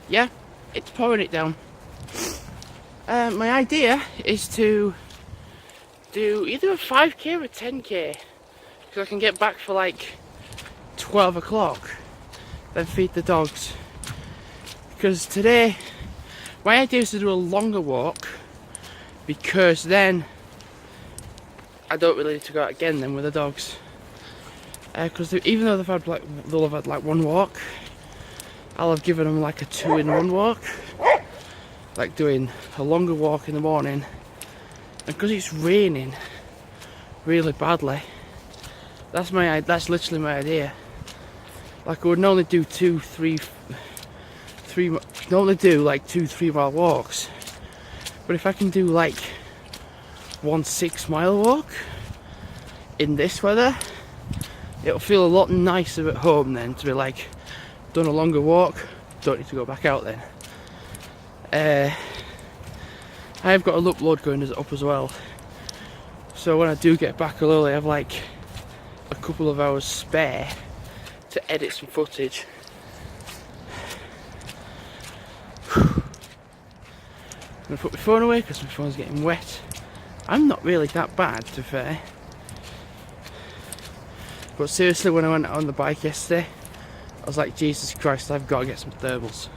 yeah, it's pouring it down. My idea is to do either a 5k or a 10k, because I can get back for like 12 o'clock, then feed the dogs. Because today, my idea is to do a longer walk, because then I don't really need to go out again then with the dogs. Because even though they'll have had like one walk, I'll have given them like a 2-in-1 walk, like doing a longer walk in the morning. And because it's raining really badly, that's literally my idea. Like I would normally do normally do like 2-3 mile walks, but if I can do like 1 6-mile walk in this weather, it'll feel a lot nicer at home then to be like, done a longer walk, don't need to go back out then. I've got an upload going up as well, so when I do get back, I'll only have like a couple of hours spare to edit some footage. I'm gonna put my phone away because my phone's getting wet. I'm not really that bad, to be fair. But seriously, when I went out on the bike yesterday, I was like, Jesus Christ, I've got to get some thermals.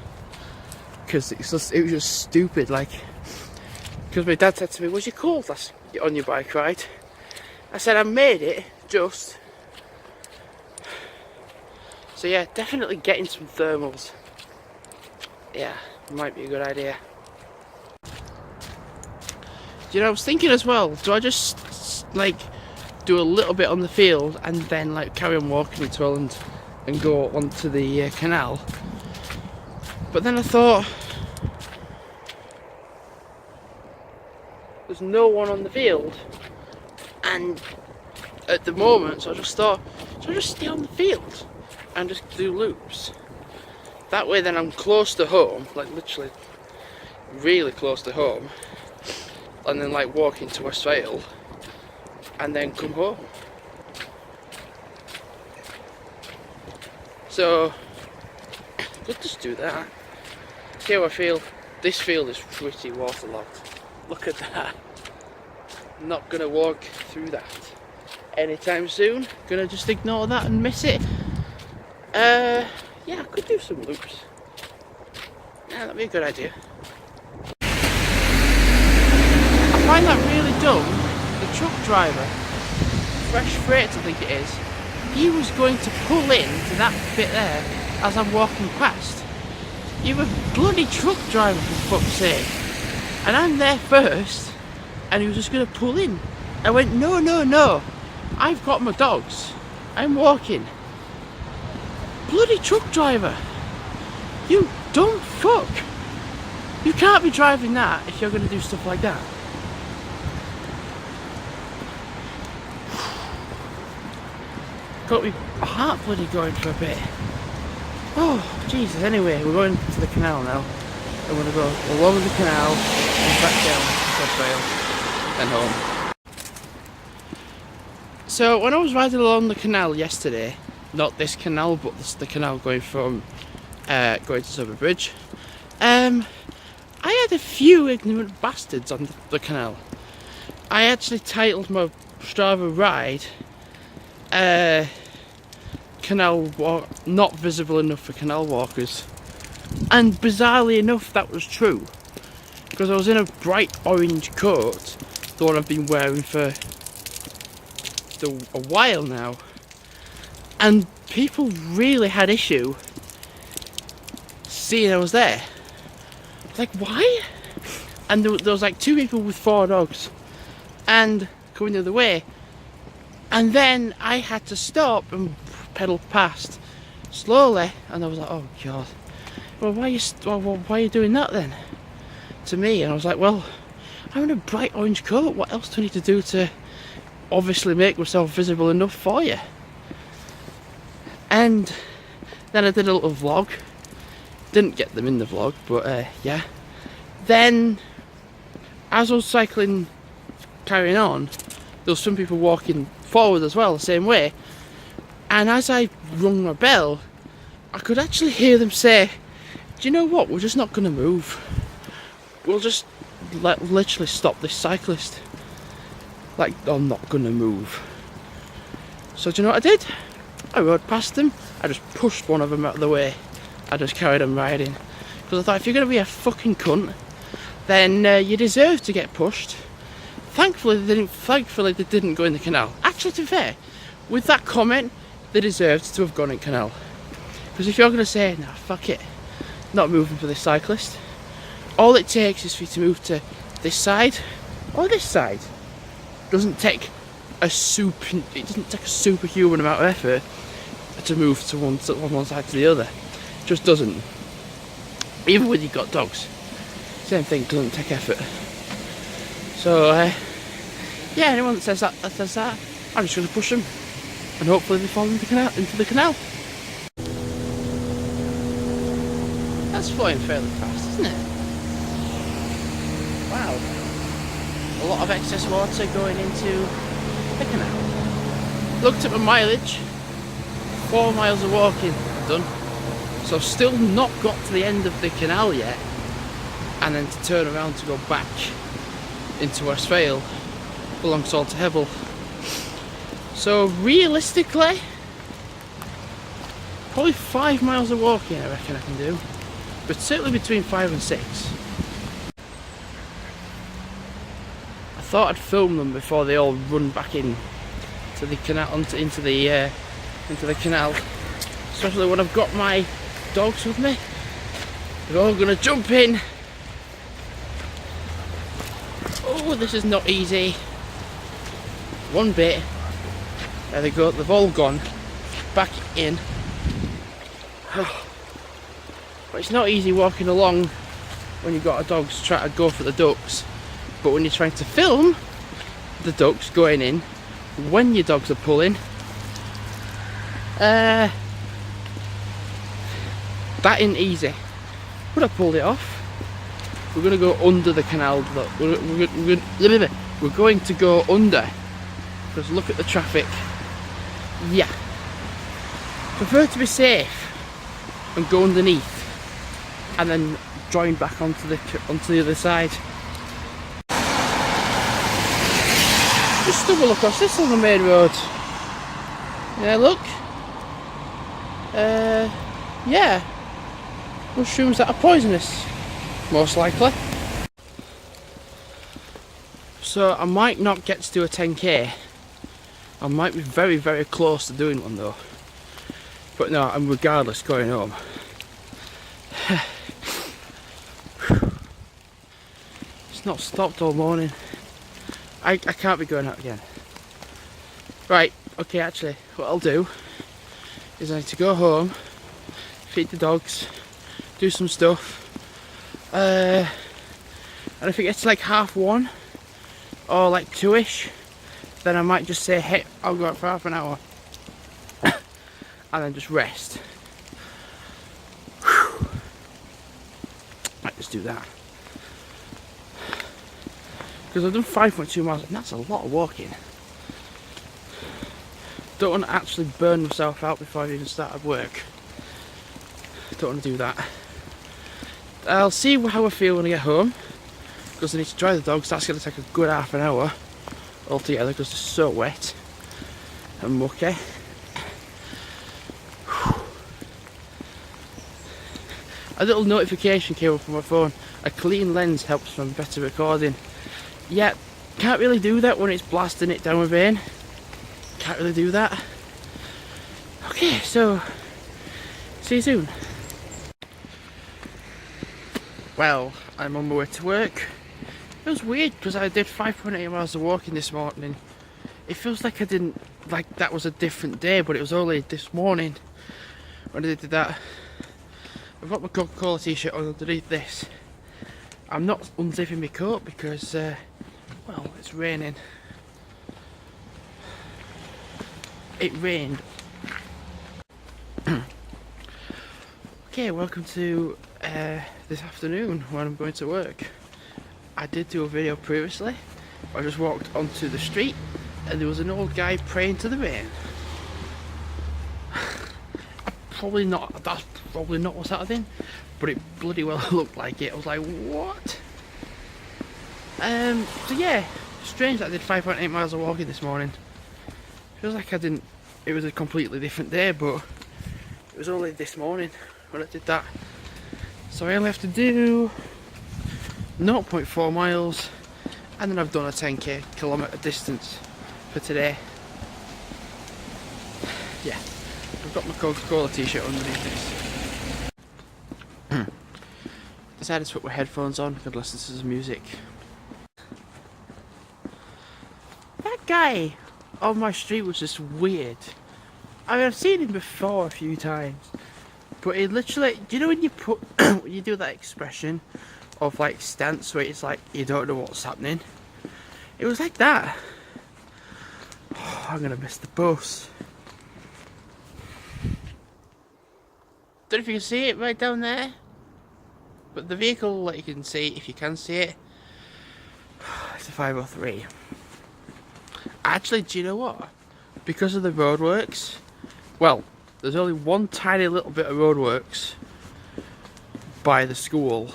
Because it was just stupid, like, because my dad said to me, was you cold on your bike ride? I said, I made it, just. So yeah, definitely getting some thermals. Yeah, might be a good idea. You know, I was thinking as well, do I just like do a little bit on the field and then like carry on walking as well and go onto the canal? But then I thought, there's no one on the field and at the moment, so I just thought, so I just stay on the field and just do loops. That way then I'm close to home, like literally really close to home, and then like walk into West Vale and then come home. So I could just do that. See how I feel? This field is pretty waterlogged. Look at that. I'm not gonna walk through that anytime soon. Gonna just ignore that and miss it. Yeah, I could do some loops. Yeah, that'd be a good idea. I find that really dumb. The truck driver, Fresh Freight I think it is, he was going to pull into that bit there as I'm walking past. You're a bloody truck driver, for fuck's sake. And I'm there first, and he was just going to pull in. I went, no, no, no. I've got my dogs. I'm walking. Bloody truck driver. You dumb fuck. You can't be driving that if you're going to do stuff like that. Got me heart bloody going for a bit. Oh, Jesus. Anyway, we're going to the canal now. I'm going to go along the canal and back down to West Vale and home. So, when I was riding along the canal yesterday, not this canal, but the canal going from going to Sober Bridge, I had a few ignorant bastards on the canal. I actually titled my Strava ride canal walk not visible enough for canal walkers, and bizarrely enough that was true, because I was in a bright orange coat, the one I've been wearing for a while now, and people really had issue seeing I was there. Like, why? And there was like 2 people with 4 dogs and coming the other way, and then I had to stop and pedal past slowly, and I was like, oh god, well, why are you doing that then to me? And I was like, well, I'm in a bright orange coat, what else do I need to do to obviously make myself visible enough for you? And then I did a little vlog. Didn't get them in the vlog, but yeah. Then, as I was cycling, carrying on, there was some people walking forward as well, the same way. And as I rung my bell, I could actually hear them say, do you know what? We're just not going to move. We'll just literally stop this cyclist. Like, I'm not going to move. So do you know what I did? I rode past them. I just pushed one of them out of the way. I just carried on riding. Because I thought, if you're going to be a fucking cunt, then you deserve to get pushed. Thankfully they didn't go in the canal. Actually, to be fair, with that comment, they deserved to have gone in canal. Because if you're going to say, nah, fuck it, not moving for this cyclist, all it takes is for you to move to this side or this side. It doesn't take a superhuman amount of effort to move to one side to the other. It just doesn't. Even when you've got dogs, same thing, doesn't take effort. So yeah, anyone that says that, I'm just going to push them, and hopefully they fall into the canal. That's flowing fairly fast, isn't it? Wow, a lot of excess water going into the canal. Looked at my mileage, 4 miles of walking done. So I've still not got to the end of the canal yet, and then to turn around to go back into Westphale along Salter Hevel. So realistically, probably 5 miles of walking I reckon I can do, but certainly between 5 and 6. I thought I'd film them before they all run back in to the canal, into the canal, especially when I've got my dogs with me. They're all gonna jump in. Oh, this is not easy. One bit. There they go, they've all gone back in. But it's not easy walking along when you've got a dog to try to go for the ducks. But when you're trying to film the ducks going in, when your dogs are pulling, that ain't easy. But I pulled it off. We're going to go under the canal. We're going to go under. Because look at the traffic. Yeah. Prefer to be safe and go underneath, and then join back onto the other side. Just stumble across this on the main road. Yeah, look. Yeah. Mushrooms that are poisonous, most likely. So I might not get to do a 10k. I might be very, very close to doing one though. But no, I'm regardless going home. It's not stopped all morning. I can't be going out again. Right, okay, actually, what I'll do is I need to go home, feed the dogs, do some stuff, and if it gets to like 1:30 or like 2ish, then I might just say, hey, I'll go out for half an hour and then just rest. Might just do that, because I've done 5.2 miles and that's a lot of walking. Don't want to actually burn myself out before I even started work. Don't want to do that. I'll see how I feel when I get home, because I need to dry the dogs. That's going to take a good half an hour altogether because they're so wet and mucky. A little notification came up on my phone. A clean lens helps from better recording. Yeah, can't really do that when it's blasting it down with rain. Can't really do that. Okay, so see you soon. Well, I'm on my way to work. It was weird because I did 5.8 miles of walking this morning. It feels like I didn't, like that was a different day, but it was only this morning when I did that. I've got my Coca-Cola t-shirt on underneath this. I'm not unzipping my coat because, well, it's raining. It rained. Okay, welcome to this afternoon when I'm going to work. I did do a video previously. I just walked onto the street and there was an old guy praying to the rain. Probably not. That's probably not what's happening, but it bloody well looked like it. I was like, what? So yeah, strange that I did 5.8 miles of walking this morning. Feels like I didn't, it was a completely different day, but it was only this morning when I did that. So I only have to do 0.4 miles, and then I've done a 10k kilometre distance for today. Yeah, I've got my Coca-Cola t-shirt underneath this. Decided to put my headphones on, could listen to some music. That guy on my street was just weird. I mean, I've seen him before a few times, but he literally, do you know when you put, when you do that expression of like stance where it's like you don't know what's happening? It was like that. Oh, I'm gonna miss the bus. Don't know if you can see it right down there, but the vehicle, like you can see, if you can see it, it's a 503. Actually, do you know what? Because of the roadworks, well, there's only one tiny little bit of roadworks by the school.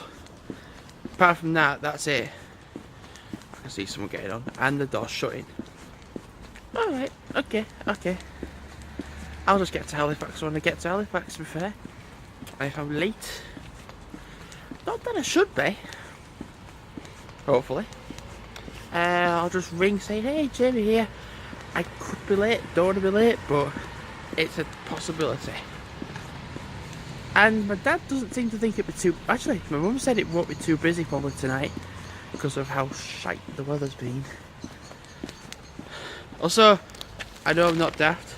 Apart from that, that's it. I can see someone getting on, and the door's shutting. Alright, okay. I'll just get to Halifax when I get to Halifax, to be fair. And if I'm late, not that I should be, hopefully, I'll just ring saying, hey, Jamie here. I could be late, don't want to be late, but it's a possibility. And my dad doesn't seem to think it'd be too, actually my mum said it won't be too busy probably tonight because of how shite the weather's been. Also, I know I'm not daft,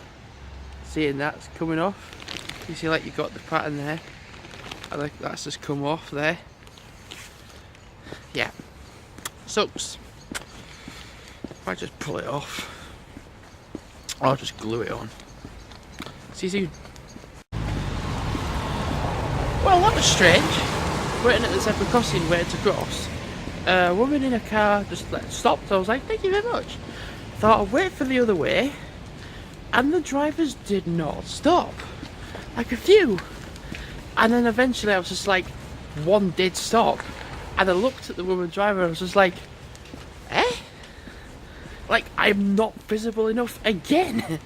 seeing that's coming off. You see, like, you've got the pattern there, and like that's just come off there. Yeah, sucks. If I just pull it off, I'll just glue it on. See you soon. Well, that was strange. Waiting at the zebra crossing, waiting to cross. A woman in a car just stopped. I was like, thank you very much. Thought I'd wait for the other way, and the drivers did not stop. Like a few. And then eventually I was just like, one did stop. And I looked at the woman driver and I was just like, eh? Like, I'm not visible enough again.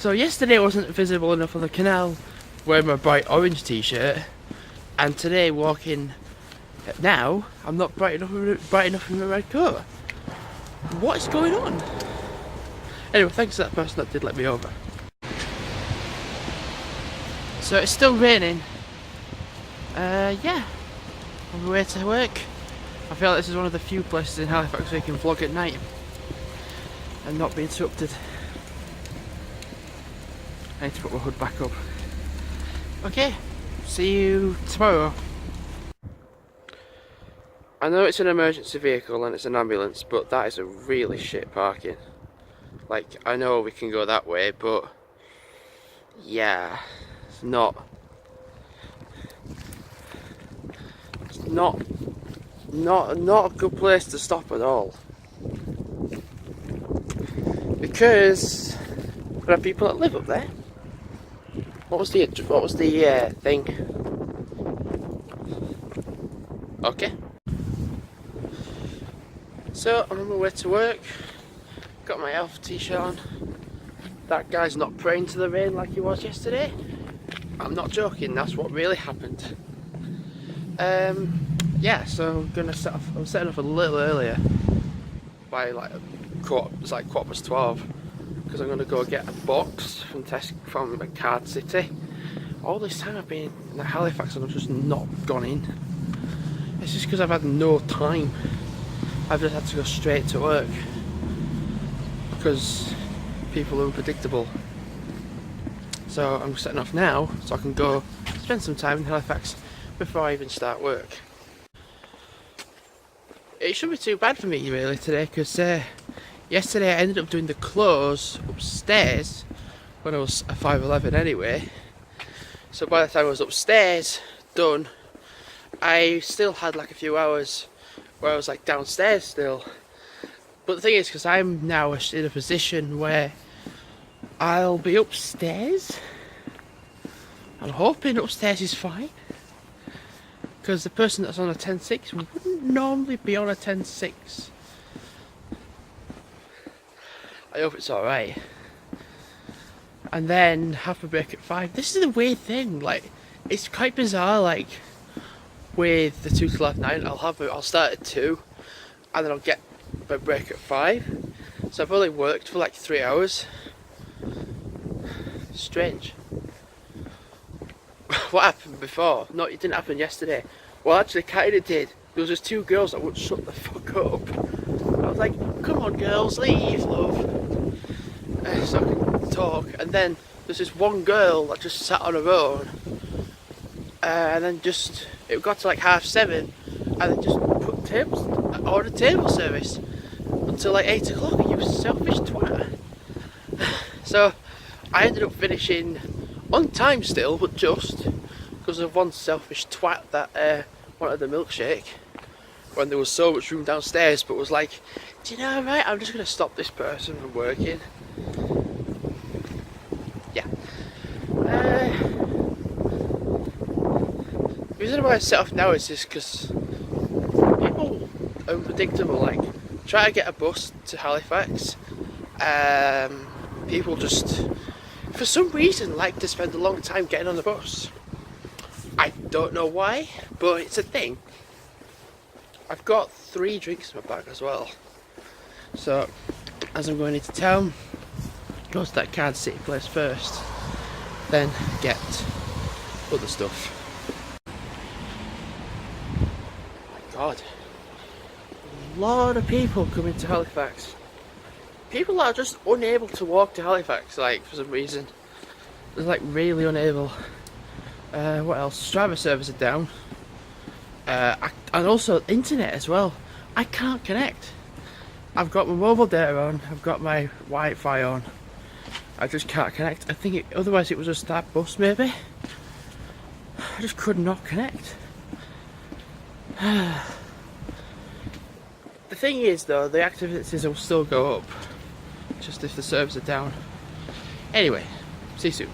So yesterday I wasn't visible enough on the canal wearing my bright orange t-shirt. And today walking now, I'm not bright enough in my red coat. What is going on? Anyway, thanks to that person that did let me over. So it's still raining. Yeah, on my way to work. I feel like this is one of the few places in Halifax where you can vlog at night and not be interrupted. I need to put my hood back up. Okay, see you tomorrow. I know it's an emergency vehicle and it's an ambulance, but that is a really shit parking. Like, I know we can go that way, but yeah, it's not a good place to stop at all. Because there are people that live up there. What was the thing? Okay. So I'm on my way to work. Got my elf t-shirt on. That guy's not praying to the rain like he was yesterday. I'm not joking. That's what really happened. Yeah. So I'm gonna set off. I'm setting off a little earlier by like it's like 12:15 because I'm gonna go get a box from from Card City. All this time I've been in Halifax and I've just not gone in. It's just because I've had no time. I've just had to go straight to work because people are unpredictable. So I'm setting off now so I can go spend some time in Halifax before I even start work. It shouldn't be too bad for me really today because yesterday I ended up doing the close upstairs when I was at 5:11 anyway. So by the time I was upstairs done, I still had like a few hours where I was like downstairs still. But the thing is, because I'm now in a position where I'll be upstairs I'm hoping upstairs is fine, because the person that's on a 10.6 wouldn't normally be on a 10.6. I hope it's alright. And then have a break at 5. This is a weird thing, like, it's quite bizarre, like, with the 2 till 9, I'll start at 2, and then I'll get my break at 5. So I've only worked for like 3 hours. Strange. What happened before? No, it didn't happen yesterday. Well, actually, kinda did. There was just 2 girls that wouldn't shut the fuck up. I was like, come on girls, leave, love. So I can talk. And then there's this one girl that just sat on her own. And then just, it got to like 7:30. And then just put tables, ordered table service. Until like 8 o'clock, you selfish twat. So I ended up finishing on time still, but just because of one selfish twat that wanted the milkshake when there was so much room downstairs, but was like, do you know, right, I'm just going to stop this person from working. Yeah. The reason why I set off now is just because people are unpredictable. Like, try to get a bus to Halifax. People just, for some reason, like to spend a long time getting on the bus. I don't know why, but it's a thing. I've got 3 drinks in my bag as well. So, as I'm going into town, go to that Card City place first, then get other stuff. My God. A lot of people coming to Halifax. People are just unable to walk to Halifax, like, for some reason. They're like really unable. What else? Strava servers are down. And also internet as well. I can't connect. I've got my mobile data on, I've got my Wi-Fi on. I just can't connect. I think otherwise it was just that bus maybe. I just could not connect. The thing is though, the activities will still go up, just if the servers are down. Anyway, see you soon.